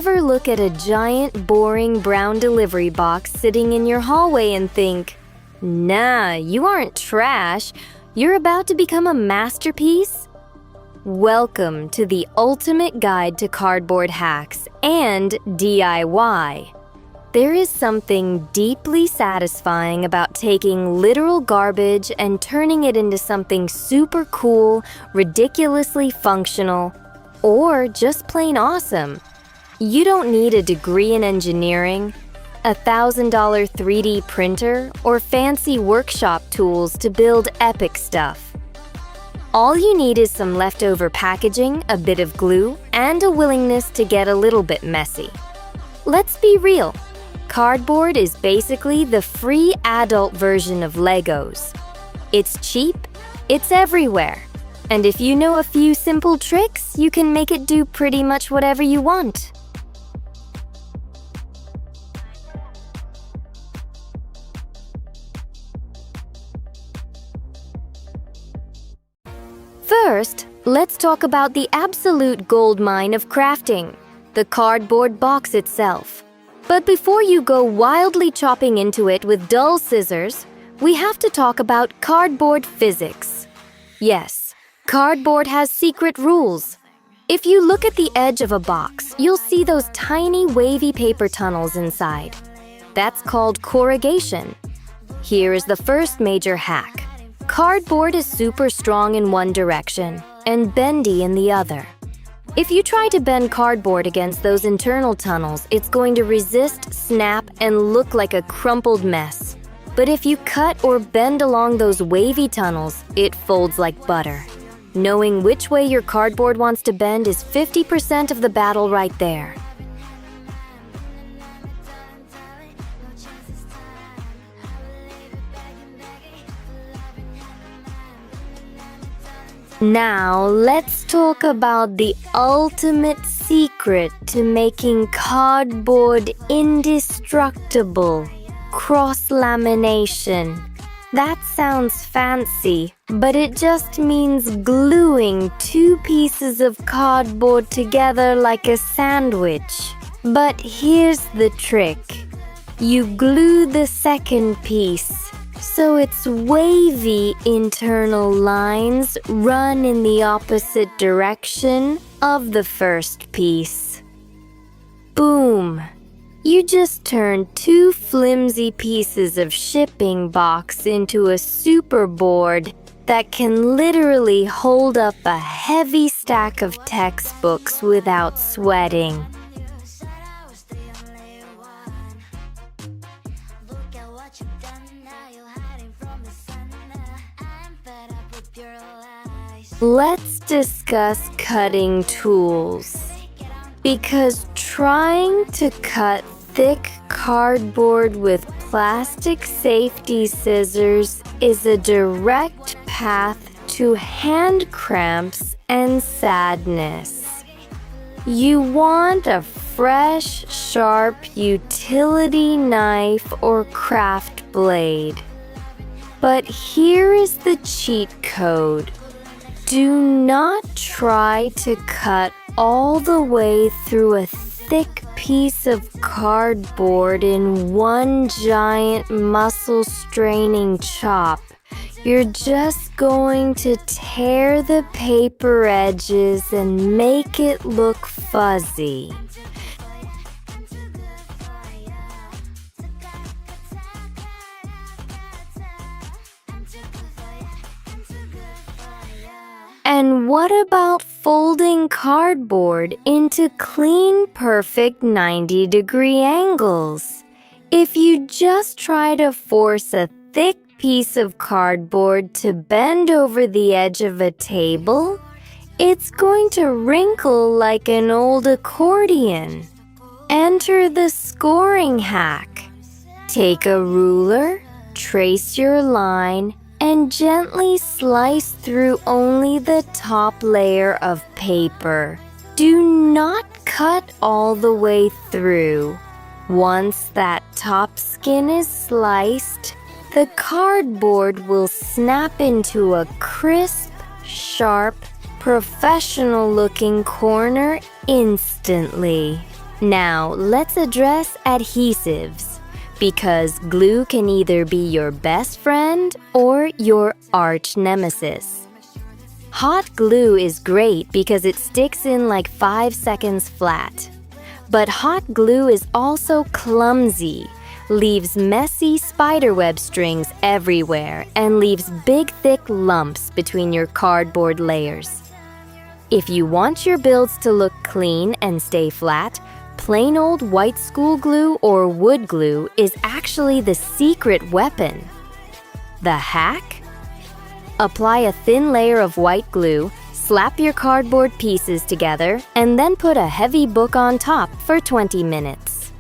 ever look at a giant, boring brown delivery box sitting in your hallway and think, "Nah, you aren't trash. You're about to become a masterpiece"? Welcome to the ultimate guide to cardboard hacks and DIY. There is something deeply satisfying about taking literal garbage and turning it into something super cool, ridiculously functional, or just plain awesome. You don't need a degree in engineering, a $1,000 3D printer, or fancy workshop tools to build epic stuff. All you need is some leftover packaging, a bit of glue, and a willingness to get a little bit messy. Let's be real. Cardboard is basically the free adult version of Legos. It's cheap, it's everywhere, and if you know a few simple tricks, you can make it do pretty much whatever you want. First, let's talk about the absolute goldmine of crafting, the cardboard box itself. But before you go wildly chopping into it with dull scissors, we have to talk about cardboard physics. Yes, cardboard has secret rules. If you look at the edge of a box, you'll see those tiny wavy paper tunnels inside. That's called corrugation. Here is the first major hack. Cardboard is super strong in one direction and bendy in the other. If you try to bend cardboard against those internal tunnels, it's going to resist, snap, and look like a crumpled mess. But if you cut or bend along those wavy tunnels, it folds like butter. Knowing which way your cardboard wants to bend is 50% of the battle right there. Now, let's talk about the ultimate secret to making cardboard indestructible: cross-lamination. That sounds fancy, but it just means gluing two pieces of cardboard together like a sandwich. But here's the trick. You glue the second piece so its wavy internal lines run in the opposite direction of the first piece. Boom! You just turned two flimsy pieces of shipping box into a superboard that can literally hold up a heavy stack of textbooks without sweating. Let's discuss cutting tools. Because trying to cut thick cardboard with plastic safety scissors is a direct path to hand cramps and sadness. You want a fresh, sharp utility knife or craft blade. But here is the cheat code. Do not try to cut all the way through a thick piece of cardboard in one giant muscle-straining chop. You're just going to tear the paper edges and make it look fuzzy. And what about folding cardboard into clean, perfect 90-degree angles? If you just try to force a thick piece of cardboard to bend over the edge of a table, it's going to wrinkle like an old accordion. Enter the scoring hack. Take a ruler, trace your line, and gently slice through only the top layer of paper. Do not cut all the way through. Once that top skin is sliced, the cardboard will snap into a crisp, sharp, professional-looking corner instantly. Now, let's address adhesives, because glue can either be your best friend or your arch nemesis. Hot glue is great because it sticks in like 5 seconds flat. But hot glue is also clumsy, leaves messy spiderweb strings everywhere, and leaves big thick lumps between your cardboard layers. If you want your builds to look clean and stay flat, plain old white school glue or wood glue is actually the secret weapon. The hack? Apply a thin layer of white glue, slap your cardboard pieces together, and then put a heavy book on top for 20 minutes.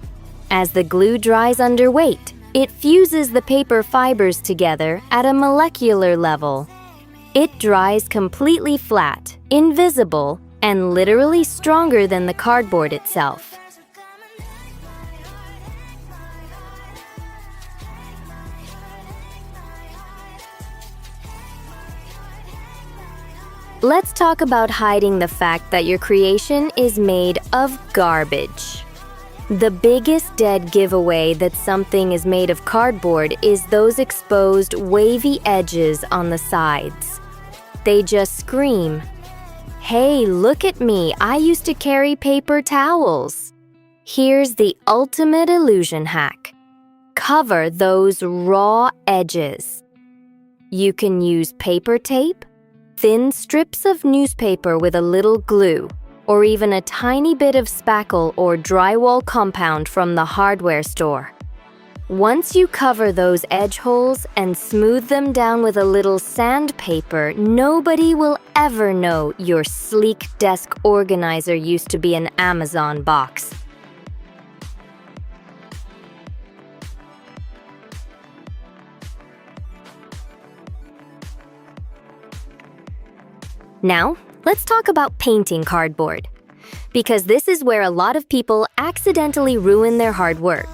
As the glue dries under weight, it fuses the paper fibers together at a molecular level. It dries completely flat, invisible, and literally stronger than the cardboard itself. Let's talk about hiding the fact that your creation is made of garbage. The biggest dead giveaway that something is made of cardboard is those exposed wavy edges on the sides. They just scream, "Hey, look at me, I used to carry paper towels." Here's the ultimate illusion hack. Cover those raw edges. You can use paper tape, thin strips of newspaper with a little glue, or even a tiny bit of spackle or drywall compound from the hardware store. Once you cover those edge holes and smooth them down with a little sandpaper, nobody will ever know your sleek desk organizer used to be an Amazon box. Now, let's talk about painting cardboard, because this is where a lot of people accidentally ruin their hard work.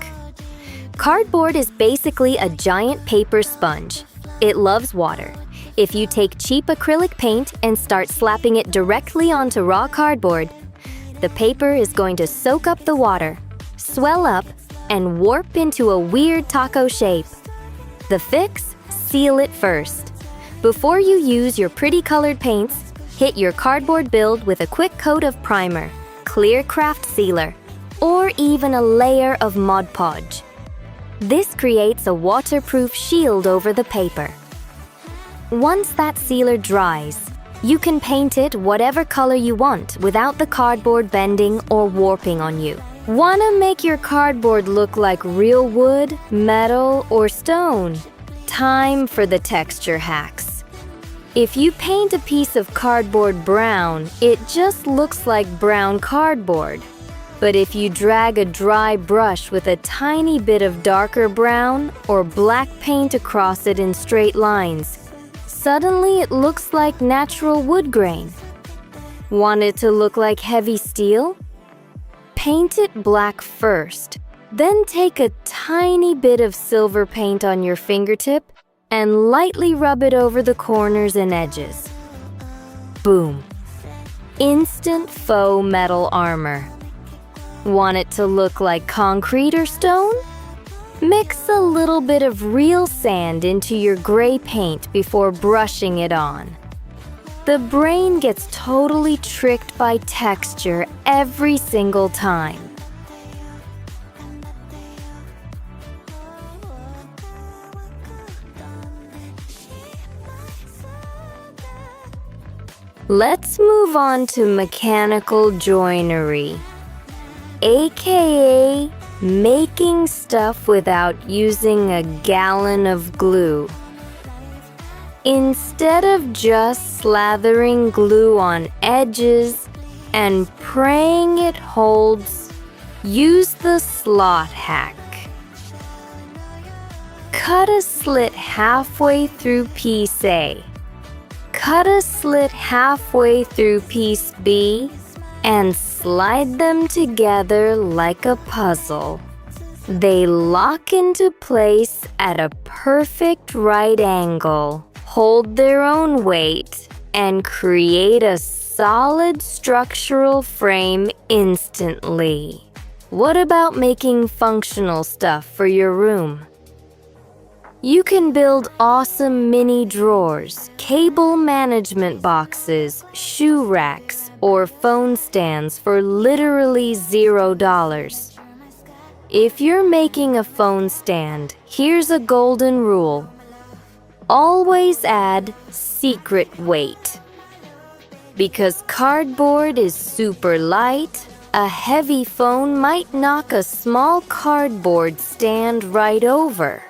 Cardboard is basically a giant paper sponge. It loves water. If you take cheap acrylic paint and start slapping it directly onto raw cardboard, the paper is going to soak up the water, swell up, and warp into a weird taco shape. The fix? Seal it first. Before you use your pretty colored paints, hit your cardboard build with a quick coat of primer, clear craft sealer, or even a layer of Mod Podge. This creates a waterproof shield over the paper. Once that sealer dries, you can paint it whatever color you want without the cardboard bending or warping on you. Wanna make your cardboard look like real wood, metal, or stone? Time for the texture hacks. If you paint a piece of cardboard brown, it just looks like brown cardboard. But if you drag a dry brush with a tiny bit of darker brown or black paint across it in straight lines, suddenly it looks like natural wood grain. Want it to look like heavy steel? Paint it black first, then take a tiny bit of silver paint on your fingertip and lightly rub it over the corners and edges. Boom! Instant faux metal armor. Want it to look like concrete or stone? Mix a little bit of real sand into your gray paint before brushing it on. The brain gets totally tricked by texture every single time. Let's move on to mechanical joinery, aka making stuff without using a gallon of glue. Instead of just slathering glue on edges and praying it holds, use the slot hack. Cut a slit halfway through piece A. Cut a slit halfway through piece B and slide them together like a puzzle. They lock into place at a perfect right angle, hold their own weight, and create a solid structural frame instantly. What about making functional stuff for your room? You can build awesome mini drawers, cable management boxes, shoe racks, or phone stands for literally $0. If you're making a phone stand, here's a golden rule. Always add secret weight. Because cardboard is super light, a heavy phone might knock a small cardboard stand right over.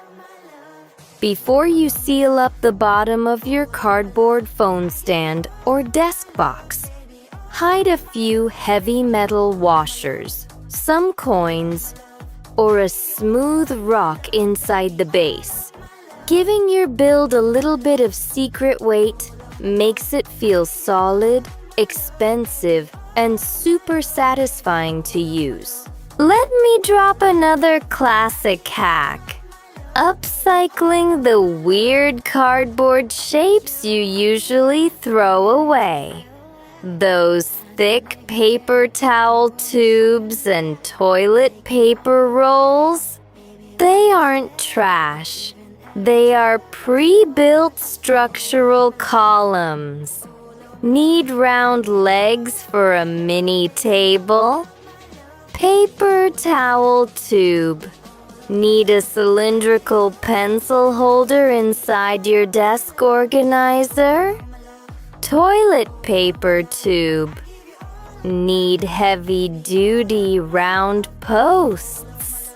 Before you seal up the bottom of your cardboard phone stand or desk box, hide a few heavy metal washers, some coins, or a smooth rock inside the base. Giving your build a little bit of secret weight makes it feel solid, expensive, and super satisfying to use. Let me drop another classic hack. Upcycling the weird cardboard shapes you usually throw away. Those thick paper towel tubes and toilet paper rolls, they aren't trash. They are pre-built structural columns. Need round legs for a mini table? Paper towel tube. Need a cylindrical pencil holder inside your desk organizer? Toilet paper tube. Need heavy-duty round posts.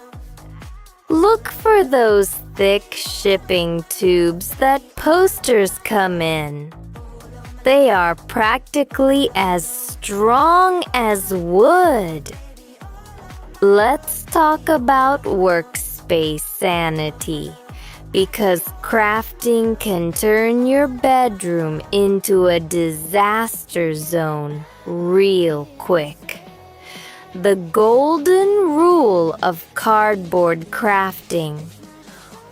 Look for those thick shipping tubes that posters come in. They are practically as strong as wood. Let's talk about workspace sanity, because crafting can turn your bedroom into a disaster zone real quick. The golden rule of cardboard crafting: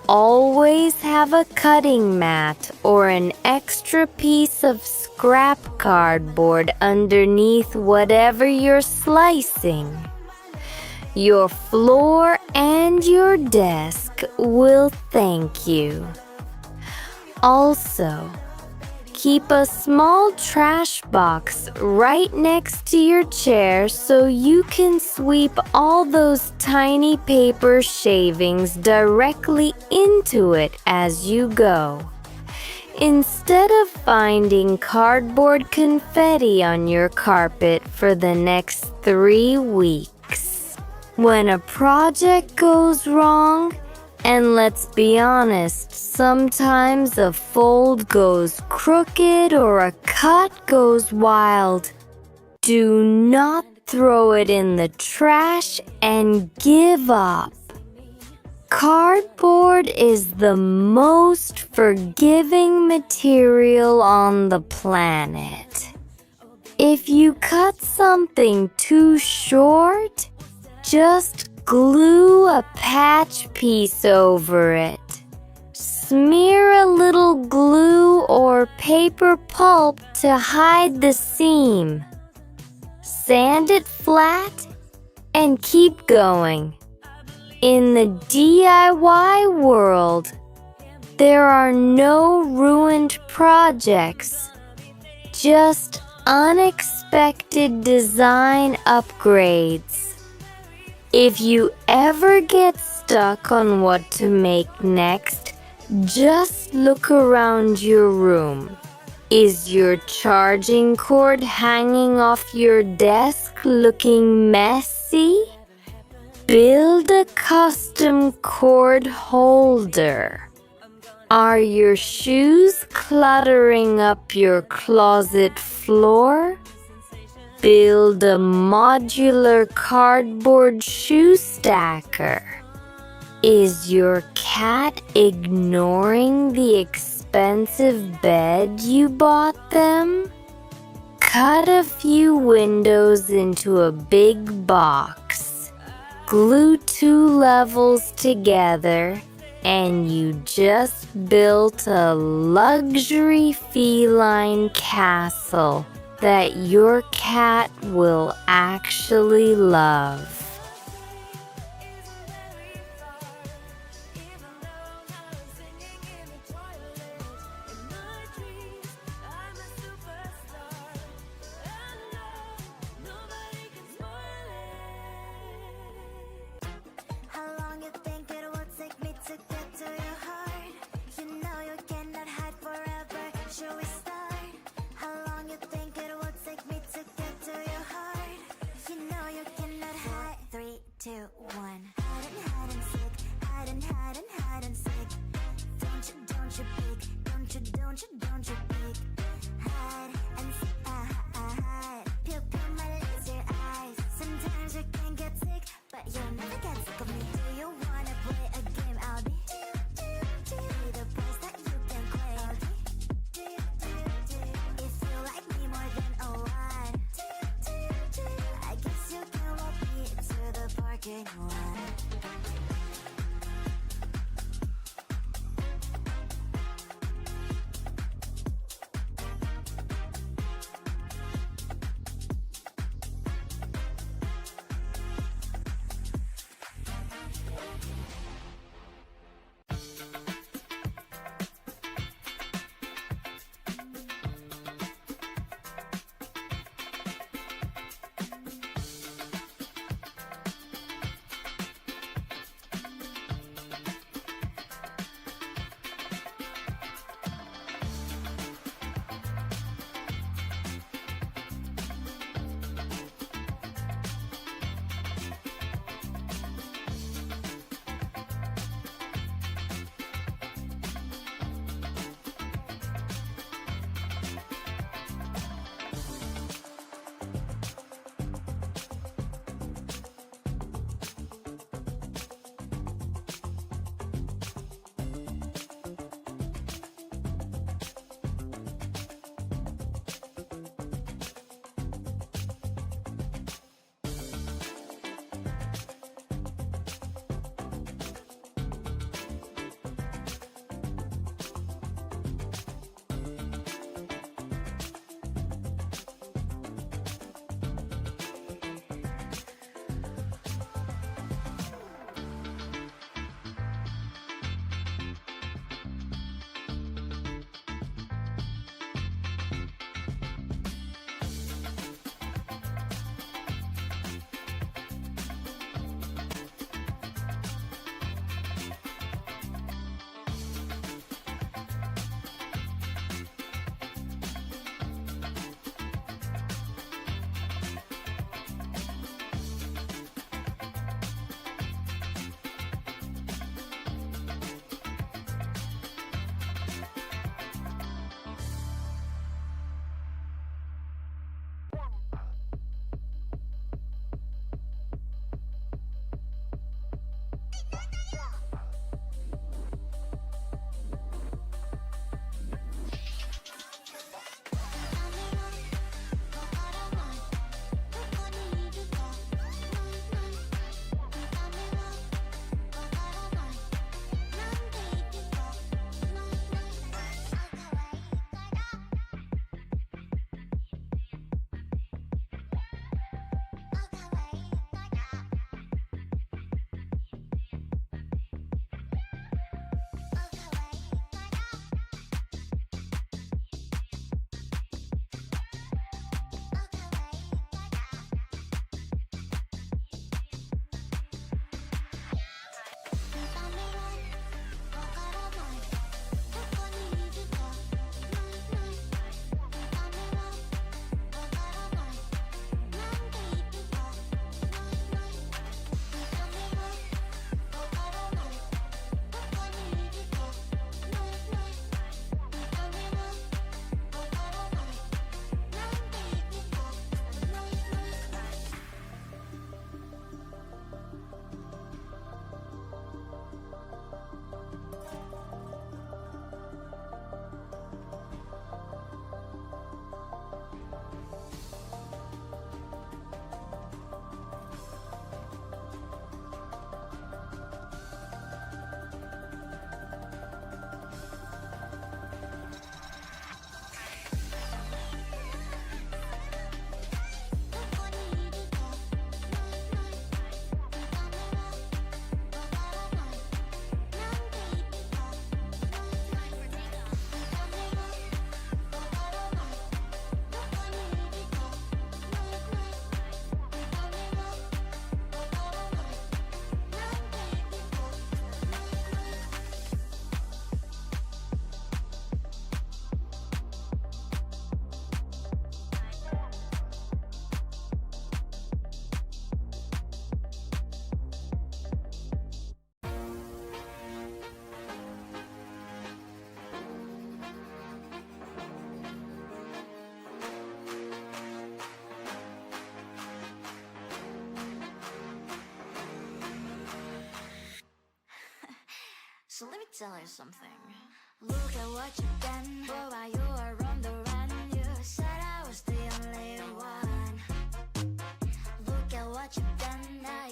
always have a cutting mat or an extra piece of scrap cardboard underneath whatever you're slicing. Your floor and your desk will thank you. Also, keep a small trash box right next to your chair so you can sweep all those tiny paper shavings directly into it as you go, instead of finding cardboard confetti on your carpet for the next 3 weeks. When a project goes wrong, and let's be honest, sometimes a fold goes crooked or a cut goes wild, do not throw it in the trash and give up. Cardboard is the most forgiving material on the planet. If you cut something too short, just glue a patch piece over it. Smear a little glue or paper pulp to hide the seam. Sand it flat and keep going. In the DIY world, there are no ruined projects, just unexpected design upgrades. If you ever get stuck on what to make next, just look around your room. Is your charging cord hanging off your desk looking messy? Build a custom cord holder. Are your shoes cluttering up your closet floor? Build a modular cardboard shoe stacker. Is your cat ignoring the expensive bed you bought them? Cut a few windows into a big box. Glue 2 levels together, and you just built a luxury feline castle that your cat will actually love. to get to your heart. You know you cannot hide forever. Should we start? How long you think it will take me to get to your heart? You know you cannot hide. 3, 2, 1. Hide and seek. Hide and seek. Don't you peek. Don't you peek. Hide and seek. Hide. Pew pew my laser eyes. Sometimes you can get sick, but you'll never get sick of me. Do you wanna play a game? I'll be the price that you can claim. If you like me more than a lot, I guess you can walk me to the parking lot. So let me tell you something. Look at what you've done. Boy, while you are on the run,